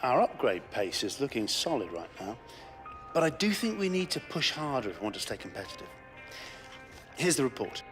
Our upgrade pace is looking solid right now, but I do think we need to push harder if we want to stay competitive. Here's the report.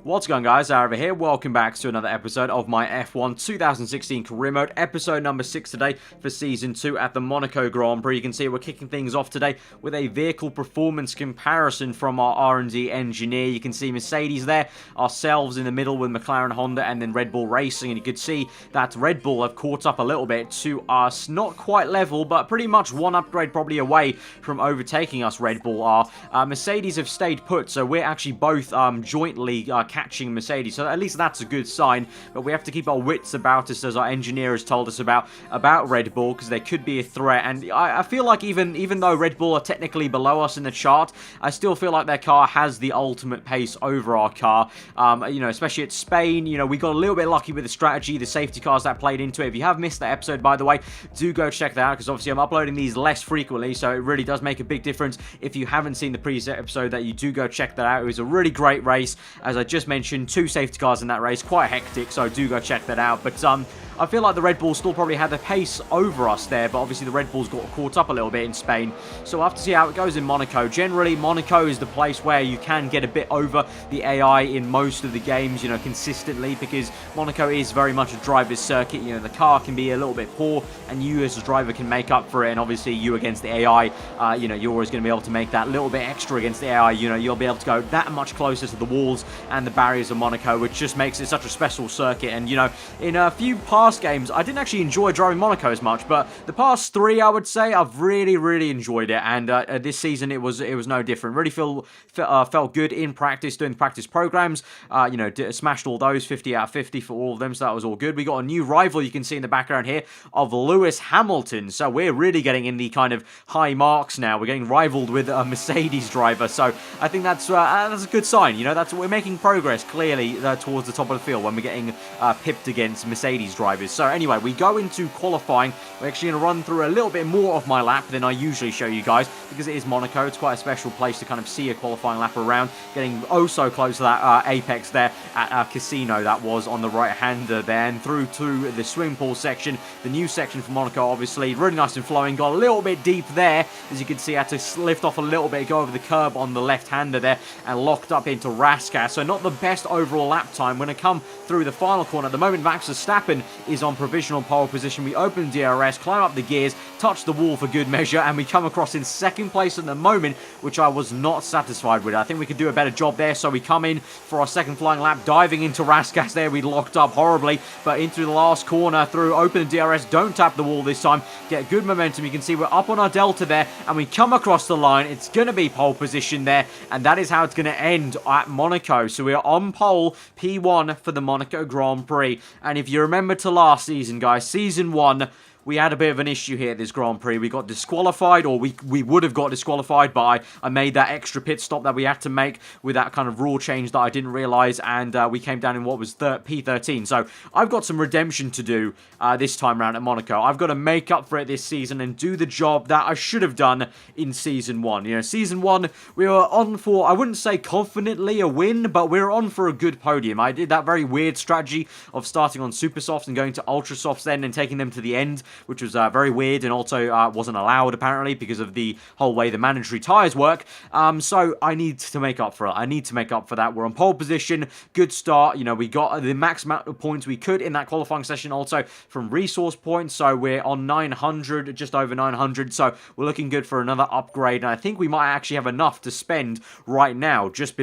What's going on, guys? Aarava here. Welcome back to another episode of my F1 2016 career mode, episode number 6 today for season 2 at the Monaco Grand Prix. You can see we're kicking things off today with a vehicle performance comparison from our R&D engineer. You can see Mercedes there, ourselves in the middle with McLaren, Honda, and then Red Bull Racing. And you can see that Red Bull have caught up a little bit to us. Not quite level, but pretty much one upgrade probably away from overtaking us, Red Bull are. Mercedes have stayed put, so we're actually both jointly catching Mercedes, so at least that's a good sign. But we have to keep our wits about us, as our engineer has told us about Red Bull, because there could be a threat. And I feel like even though Red Bull are technically below us in the chart, I still feel like their car has the ultimate pace over our car. You know, especially at Spain, you know, we got a little bit lucky with the strategy, the safety cars that played into it. If you have missed that episode, by the way, do go check that out, because obviously I'm uploading these less frequently, so it really does make a big difference. If you haven't seen the previous episode, that you do go check that out. It was a really great race, as I just mentioned, 2 safety cars in that race, quite hectic, so do go check that out. But I feel like the Red Bulls still probably had the pace over us there, but obviously the Red Bulls got caught up a little bit in Spain. So we'll have to see how it goes in Monaco. Generally, Monaco is the place where you can get a bit over the AI in most of the games, you know, consistently, because Monaco is very much a driver's circuit. You know, the car can be a little bit poor, and you as a driver can make up for it, and obviously you against the AI, you know, you're always going to be able to make that little bit extra against the AI. You know, you'll be able to go that much closer to the walls and the barriers of Monaco, which just makes it such a special circuit. And, you know, in a few past games, I didn't actually enjoy driving Monaco as much, but the past 3, I would say, I've really enjoyed it. And this season, it was no different. Really felt good in practice, doing the practice programs. You know, smashed all those, 50 out of 50 for all of them, so that was all good. We got a new rival, you can see in the background here, of Lewis Hamilton. So we're really getting in the kind of high marks now. We're getting rivaled with a Mercedes driver. So I think that's a good sign. You know, we're making progress clearly towards the top of the field when we're getting pipped against Mercedes drivers. So anyway, we go into qualifying. We're actually going to run through a little bit more of my lap than I usually show you guys, because it is Monaco. It's quite a special place to kind of see a qualifying lap around. Getting oh so close to that apex there at our casino, that was on the right hander there, and through to the swimming pool section, the new section for Monaco, obviously really nice and flowing. Got a little bit deep there, as you can see. I had to lift off a little bit, go over the curb on the left hander there, and locked up into Raskas. So not the best overall lap time. When I come through the final corner, at the moment Max Verstappen is on provisional pole position. We open DRS, climb up the gears, touch the wall for good measure, and we come across in second place at the moment, which I was not satisfied with. I think we could do a better job there, so we come in for our second flying lap, diving into Raskas there. We locked up horribly, but into the last corner, through open DRS, don't tap the wall this time, get good momentum. You can see we're up on our delta there, and we come across the line. It's going to be pole position there, and that is how it's going to end at Monaco. So we are on pole, P1 for the Monaco Grand Prix. And if you remember to last season, guys, season 1, we had a bit of an issue here at this Grand Prix. We got disqualified, or we would have got disqualified, but I made that extra pit stop that we had to make with that kind of rule change that I didn't realise, and we came down in what was P13. So I've got some redemption to do this time around at Monaco. I've got to make up for it this season and do the job that I should have done in Season 1. You know, Season 1, we were on for, I wouldn't say confidently a win, but we were on for a good podium. I did that very weird strategy of starting on Super Softs and going to Ultra Softs then and taking them to the end, which was very weird, and also wasn't allowed apparently because of the whole way the mandatory tyres work. So I need to make up for it. I need to make up for that. We're on pole position, good start. You know, we got the max amount of points we could in that qualifying session also from resource points, so we're on 900, just over 900, so we're looking good for another upgrade, and I think we might actually have enough to spend right now, just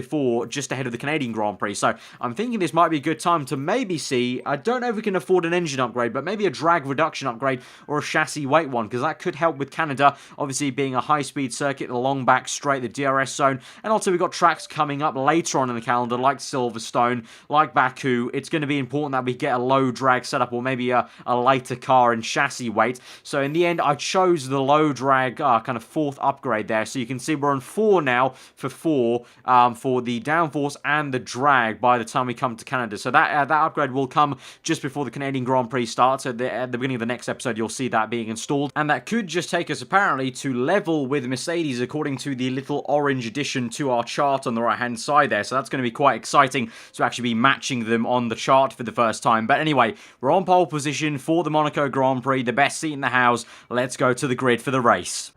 ahead of the Canadian Grand Prix. So I'm thinking this might be a good time to maybe see, I don't know if we can afford an engine upgrade, but maybe a drag reduction upgrade or a chassis weight one, because that could help with Canada, obviously being a high-speed circuit, the long back straight, the DRS zone, and also we've got tracks coming up later on in the calendar, like Silverstone, like Baku. It's going to be important that we get a low drag setup, or maybe a lighter car and chassis weight. So in the end, I chose the low drag kind of fourth upgrade there. So you can see we're on 4 now for the downforce and the drag by the time we come to Canada. So that upgrade will come just before the Canadian Grand Prix starts at the beginning of the next episode. episode, you'll see that being installed. And that could just take us, apparently, to level with Mercedes, according to the little orange addition to our chart on the right-hand side there. So that's going to be quite exciting to actually be matching them on the chart for the first time. But anyway, we're on pole position for the Monaco Grand Prix, the best seat in the house. Let's go to the grid for the race.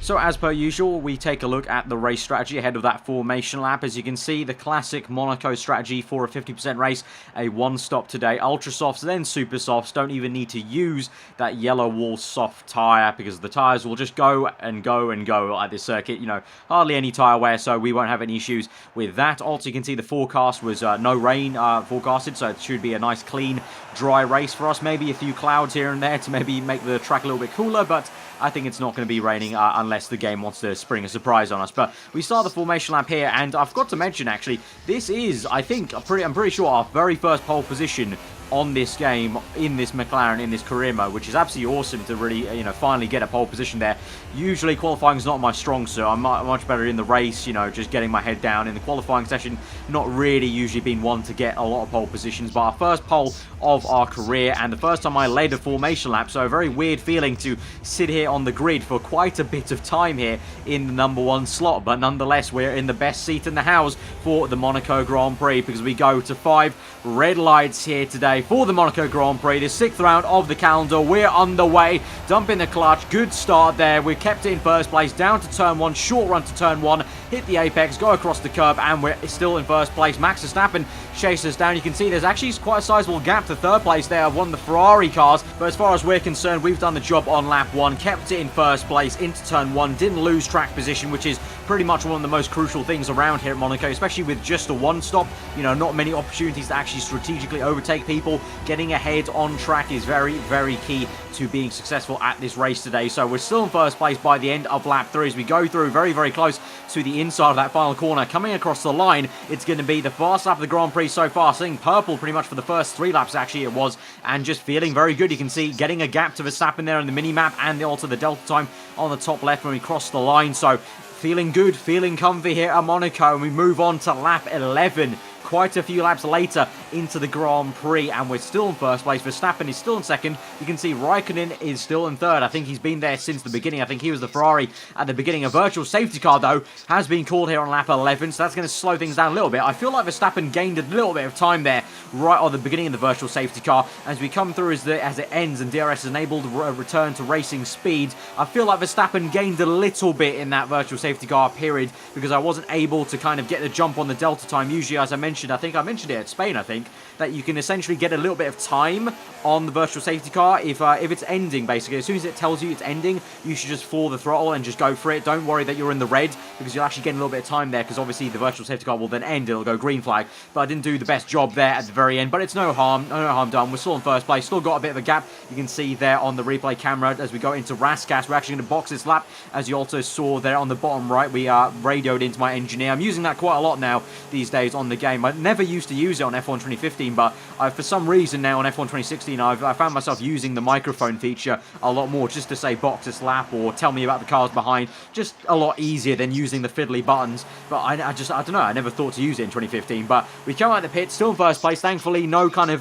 So as per usual, we take a look at the race strategy ahead of that formation lap. As you can see, the classic Monaco strategy for a 50% race, a one-stop today. Ultra softs, then super softs. Don't even need to use that yellow wall soft tyre because the tyres will just go and go and go at this circuit. You know, hardly any tyre wear, so we won't have any issues with that. Also, you can see the forecast was no rain forecasted, so it should be a nice, clean, dry race for us. Maybe a few clouds here and there to maybe make the track a little bit cooler, but I think it's not going to be raining unless the game wants to spring a surprise on us. But we start the formation lap here, and I forgot to mention, actually, this is, I think, I'm pretty sure our very first pole position on this game, in this McLaren, in this career mode, which is absolutely awesome to really, you know, finally get a pole position there. Usually qualifying is not my strong suit. I'm much better in the race, you know, just getting my head down. In the qualifying session, not really usually been one to get a lot of pole positions, but our first pole of our career, and the first time I laid a formation lap, so a very weird feeling to sit here on the grid for quite a bit of time here in the #1 slot, but nonetheless, we're in the best seat in the house for the Monaco Grand Prix, because we go to 5 red lights here today for the Monaco Grand Prix, the 6th round of the calendar. We're underway, dumping the clutch, good start there, we kept it in first place, down to turn 1, short run to turn 1, hit the apex, go across the curb, and we're still in first place. Max Verstappen chases us down. You can see there's actually quite a sizable gap to third place there of one of the Ferrari cars, but as far as we're concerned, we've done the job on lap 1, kept it in first place into turn 1, didn't lose track position, which is pretty much one of the most crucial things around here at Monaco, especially with just a one stop. You know, not many opportunities to actually strategically overtake people. Getting ahead on track is very, very key to being successful at this race today. So we're still in first place by the end of lap 3 as we go through very, very close to the inside of that final corner. Coming across the line, it's going to be the fast lap of the Grand Prix so far, seeing purple pretty much for the first 3 laps actually it was, and just feeling very good. You can see getting a gap to Verstappen there in the mini-map, and also the delta time on the top left when we cross the line. So feeling good, feeling comfy here at Monaco, and we move on to lap 11. Quite a few laps later into the Grand Prix, and we're still in first place. Verstappen is still in second. You can see Raikkonen is still in third. I think he's been there since the beginning. I think he was the Ferrari at the beginning. A virtual safety car, though, has been called here on lap 11, so that's going to slow things down a little bit. I feel like Verstappen gained a little bit of time there right on the beginning of the virtual safety car. As we come through as it ends and DRS is enabled to return to racing speed, I feel like Verstappen gained a little bit in that virtual safety car period because I wasn't able to kind of get the jump on the delta time. Usually, as I mentioned, I think I mentioned it at Spain, I think, that you can essentially get a little bit of time on the virtual safety car if it's ending, basically. As soon as it tells you it's ending, you should just floor the throttle and just go for it. Don't worry that you're in the red, because you'll actually get a little bit of time there, because obviously the virtual safety car will then end. It'll go green flag. But I didn't do the best job there at the very end, but it's no harm done. We're still in first place, still got a bit of a gap. You can see there on the replay camera as we go into Raskas. We're actually going to box this lap, as you also saw there on the bottom right. We radioed into my engineer. I'm using that quite a lot now these days on the game. I never used to use it on F1 2015, but for some reason now on F1 2016, I found myself using the microphone feature a lot more, just to say box this lap or tell me about the cars behind. Just a lot easier than using the fiddly buttons. But I don't know, I never thought to use it in 2015. But we come out of the pit, still in first place. Thankfully, no kind of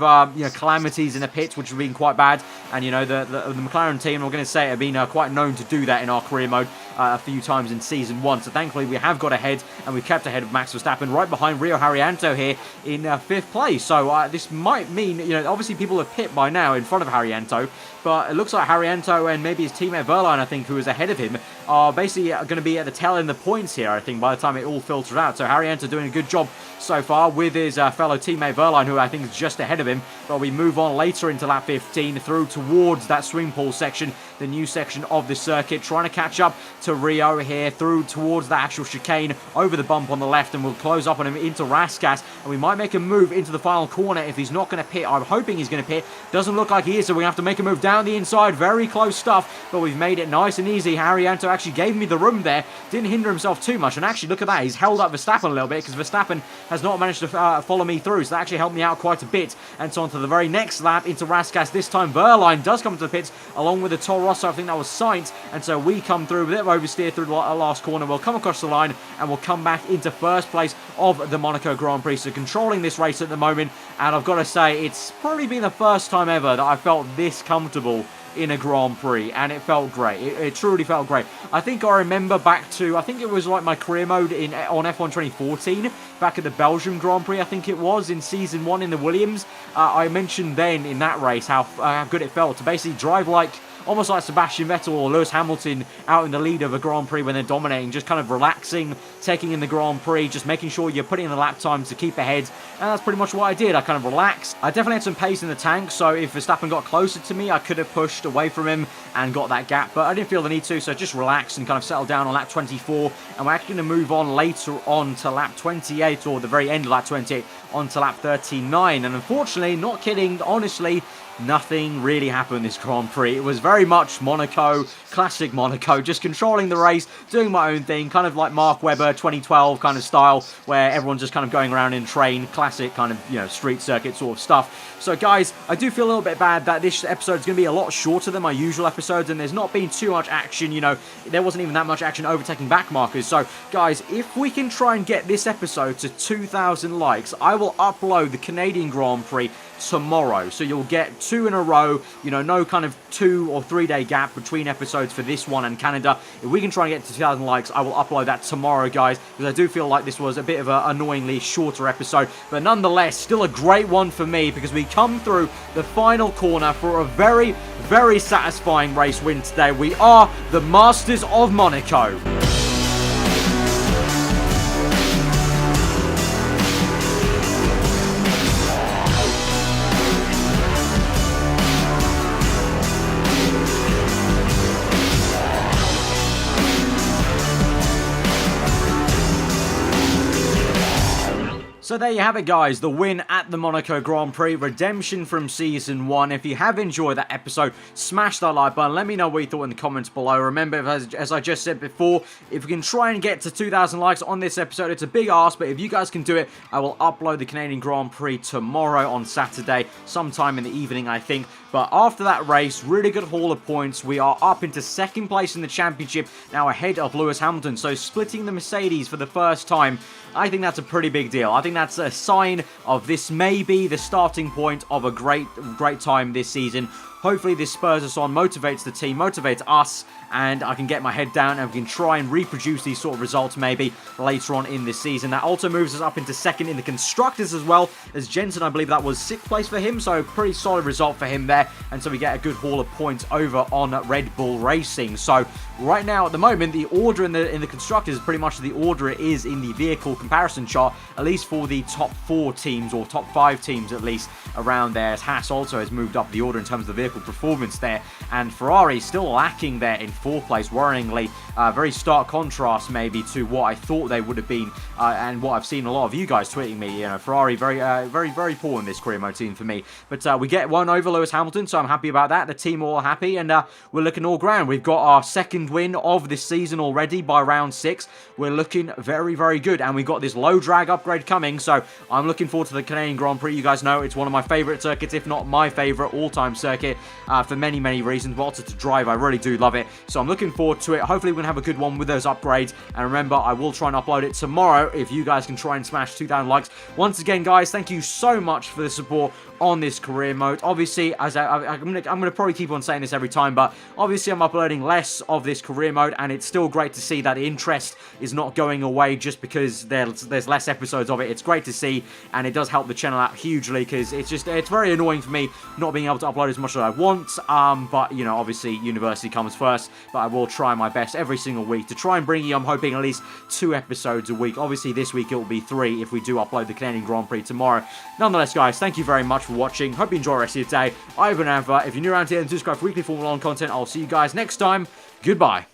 calamities in the pits, which have been quite bad. And you know, the McLaren team, I'm going to say, have been quite known to do that in our career mode a few times in season 1. So thankfully, we have got ahead, and we've kept ahead of Max Verstappen, right behind Rio Haryanto here in 5th place. So this might mean, you know, obviously people have pit by now in front of Haryanto, but it looks like Haryanto and maybe his teammate Verline, I think, who is ahead of him, are basically going to be at the tail end of the points here, I think, by the time it all filters out. So Harriento doing a good job so far with his fellow teammate Verline, who I think is just ahead of him. But we move on later into lap 15 through towards that swing pool section, the new section of the circuit, trying to catch up to Rio here through towards the actual chicane over the bump on the left, and we'll close up on him into Raskas, and we might make a move into the final corner if he's not going to pit. I'm hoping he's going to pit. Doesn't look like he is, so we're going to have to make a move down the inside. Very close stuff, but we've made it nice and easy. Harriento actually gave me the room there, didn't hinder himself too much, and actually look at that, he's held up Verstappen a little bit because Verstappen has not managed to follow me through, so that actually helped me out quite a bit. And so on to the very next lap into Raskas. This time Verline does come to the pits along with the Toro Rosso. I think that was Sainz, and so we come through, a bit of oversteer through the last corner. We'll come across the line and we'll come back into first place of the Monaco Grand Prix. So controlling this race at the moment, and I've got to say it's probably been the first time ever that I felt this comfortable in a Grand Prix, and it felt great. It truly felt great. I think I remember back to, I think it was like my career mode on F1 2014, back at the Belgium Grand Prix, I think it was, in Season 1 in the Williams. I mentioned then in that race how good it felt to basically drive like, almost like Sebastian Vettel or Lewis Hamilton out in the lead of a Grand Prix when they're dominating, just kind of relaxing, taking in the Grand Prix, just making sure you're putting in the lap times to keep ahead, and that's pretty much what I did. I kind of relaxed. I definitely had some pace in the tank, so if Verstappen got closer to me, I could have pushed away from him and got that gap, but I didn't feel the need to, so just relaxed and kind of settled down on lap 24, and we're actually going to move on later on to lap 28, or the very end of lap 28, on to lap 39, and unfortunately, not kidding, honestly, nothing really happened this Grand Prix. It was very much Monaco, classic Monaco, just controlling the race, doing my own thing, kind of like Mark Webber 2012 kind of style, where everyone's just kind of going around in train, classic kind of, you know, street circuit sort of stuff. So guys, I do feel a little bit bad that this episode is going to be a lot shorter than my usual episodes, and there's not been too much action, you know, there wasn't even that much action overtaking back markers. So guys, if we can try and get this episode to 2,000 likes, I will upload the Canadian Grand Prix tomorrow, so you'll get 2 in a row, you know, no kind of 2 or 3 day gap between episodes for this one and Canada. If we can try and get to 2,000 likes, I will upload that tomorrow, guys, because I do feel like this was a bit of an annoyingly shorter episode, but nonetheless, still a great one for me, because we come through the final corner for a very, very satisfying race win today. We are the Masters of Monaco. So there you have it, guys, the win at the Monaco Grand Prix, redemption from Season 1. If you have enjoyed that episode, smash that like button, let me know what you thought in the comments below. Remember, as I just said before, if we can try and get to 2,000 likes on this episode, it's a big ask, but if you guys can do it, I will upload the Canadian Grand Prix tomorrow on Saturday, sometime in the evening, I think. But after that race, really good haul of points. We are up into second place in the championship, now ahead of Lewis Hamilton. So splitting the Mercedes for the first time, I think that's a pretty big deal. I think that's a sign of this may be the starting point of a great time this season. Hopefully this spurs us on, motivates the team, motivates us, and I can get my head down and we can try and reproduce these sort of results maybe later on in this season. That also moves us up into second in the Constructors as well, as Jensen, I believe that was 6th place for him, so pretty solid result for him there, and so we get a good haul of points over on Red Bull Racing. So right now at the moment, the order in the Constructors is pretty much the order it is in the vehicle comparison chart, at least for the top 4 teams, or top 5 teams at least, around there, as Haas also has moved up the order in terms of the vehicle performance there, and Ferrari still lacking there in 4th place, worryingly. Very stark contrast maybe to what I thought they would have been, and what I've seen a lot of you guys tweeting me. You know, Ferrari very poor in this career mode team for me, but we get one over Lewis Hamilton, so I'm happy about that. The team are all happy, and we're looking all grand. We've got our second win of this season already by round 6. We're looking very good, and we've got this low drag upgrade coming, so I'm looking forward to the Canadian Grand Prix. You guys know it's one of my favourite circuits, if not my favourite all-time circuit, for many reasons, but also to drive. I really do love it, so I'm looking forward to it. Hopefully we're going to have a good one with those upgrades, and remember, I will try and upload it tomorrow if you guys can try and smash 2,000 likes. Once again, guys, thank you so much for the support on this career mode. Obviously, as I'm gonna probably keep on saying this every time, but obviously I'm uploading less of this career mode, and it's still great to see that interest is not going away just because there's less episodes of it. It's great to see, and it does help the channel out hugely, because it's very annoying for me not being able to upload as much as I want. But you know, obviously university comes first, but I will try my best every single week to try and bring you, I'm hoping, at least 2 episodes a week. Obviously this week it will be 3 if we do upload the Canadian Grand Prix tomorrow. Nonetheless, guys, thank you very much for watching. Hope you enjoy the rest of your day. I've been Aarava. If you're new around here and subscribe for weekly Formula 1 content, I'll see you guys next time. Goodbye.